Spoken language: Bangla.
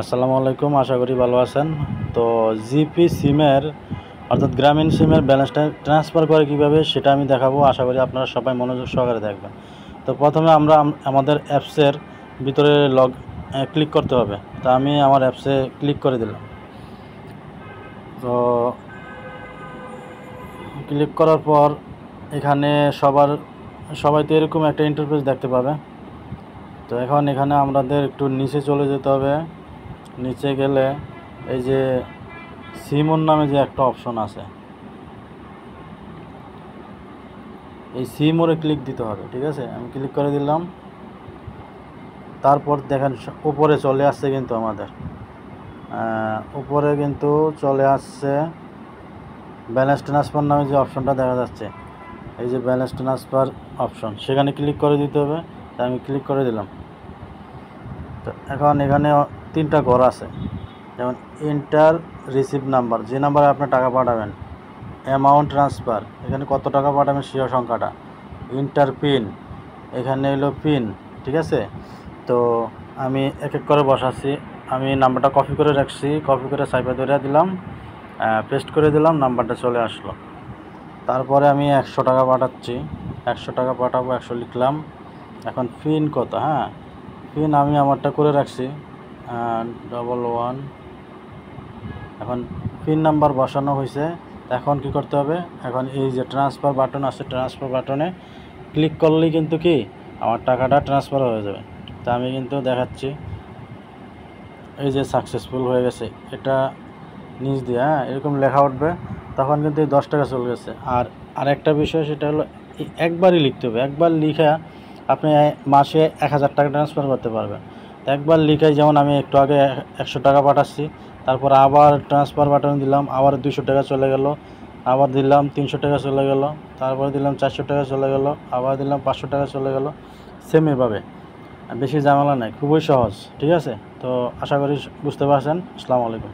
আসসালামু আলাইকুম, আশা করি ভালো আছেন। তো জিপি সিমের অর্থাৎ গ্রামীণ সিমের ব্যালেন্সটা ট্রান্সফার করে কীভাবে সেটা আমি দেখাবো। আশা করি আপনারা সবাই মনোযোগ সহকারে দেখবেন। তো প্রথমে আমরা আমাদের অ্যাপসের ভিতরে ক্লিক করতে হবে। তো আমি আমার অ্যাপসে ক্লিক করে দিলাম। তো ক্লিক করার পর এখানে সবাই তো এরকম একটা ইন্টারফেস দেখতে পাবে। তো এখানে আমাদের একটু নিচে চলে যেতে হবে। নিচে গেলে এই যে সিমোর নামে যে একটা অপশন আছে, এই সিমোরে ক্লিক দিতে হবে। ঠিক আছে, আমি ক্লিক করে দিলাম। তারপর দেখেন উপরে চলে আসছে, কিন্তু আমাদের উপরে কিন্তু চলে আসছে ব্যালেন্স ট্রান্সফার নামে যে অপশনটা দেখা যাচ্ছে, এই যে ব্যালেন্স ট্রান্সফার অপশন, সেখানে ক্লিক করে দিতে হবে। তাই আমি ক্লিক করে দিলাম। তো এখন এখানে তিনটা ঘর আছে, যেমন এন্টার রিসিভ নাম্বার, যে নাম্বারে আপনি টাকা পাঠাবেন, অ্যামাউন্ট ট্রান্সফার, এখানে কত টাকা পাঠাবেন সেই সংখ্যাটা, ইন্টার পিন, এখানে এলো পিন। ঠিক আছে, তো আমি এক এক করে বসাচ্ছি। আমি নাম্বারটা কপি করে রাখছি, কপি করে সাইপে ধরে দিলাম, পেস্ট করে দিলাম, নাম্বারটা চলে আসলো। তারপরে আমি 100 টাকা পাঠাচ্ছি, 100 টাকা পাঠাবো, 100 লিখলাম। এখন পিন কত, হ্যাঁ পিন আমি আমারটা করে রাখছি 11। এখন পিন নাম্বার বসানো হয়েছে। এখন কি করতে হবে, এখন এই যে ট্রান্সফার বাটন আছে, ট্রান্সফার বাটনে ক্লিক করলেই কিন্তু কি আমার টাকাটা ট্রান্সফার হয়ে যাবে। তা আমি কিন্তু দেখাচ্ছি, এই যে সাকসেসফুল হয়ে গেছে, এটা নিচ দিয়ে এরকম লেখা উঠবে, তখন কিন্তু এই 10 টাকা চলে গেছে। আর একটা বিষয়, সেটা হলো একবারই লিখতে হবে। একবার লিখা আপনি মাসে 1000 টাকা ট্রান্সফার করতে পারবেন। একবার লিখাই, যেমন আমি একটু আগে 100 টাকা পাঠাচ্ছি, তারপর আবার ট্রান্সফার বাটন দিলাম, আবার 200 টাকা চলে গেল, আবার দিলাম 300 টাকা চলে গেল, তারপরে দিলাম 400 টাকা চলে গেল, আবার দিলাম 500 টাকা চলে গেল। সেম এভাবে, বেশি ঝামেলা নাই, খুবই সহজ। ঠিক আছে, তো আশা করি বুঝতে পারছেন। আসসালামু আলাইকুম।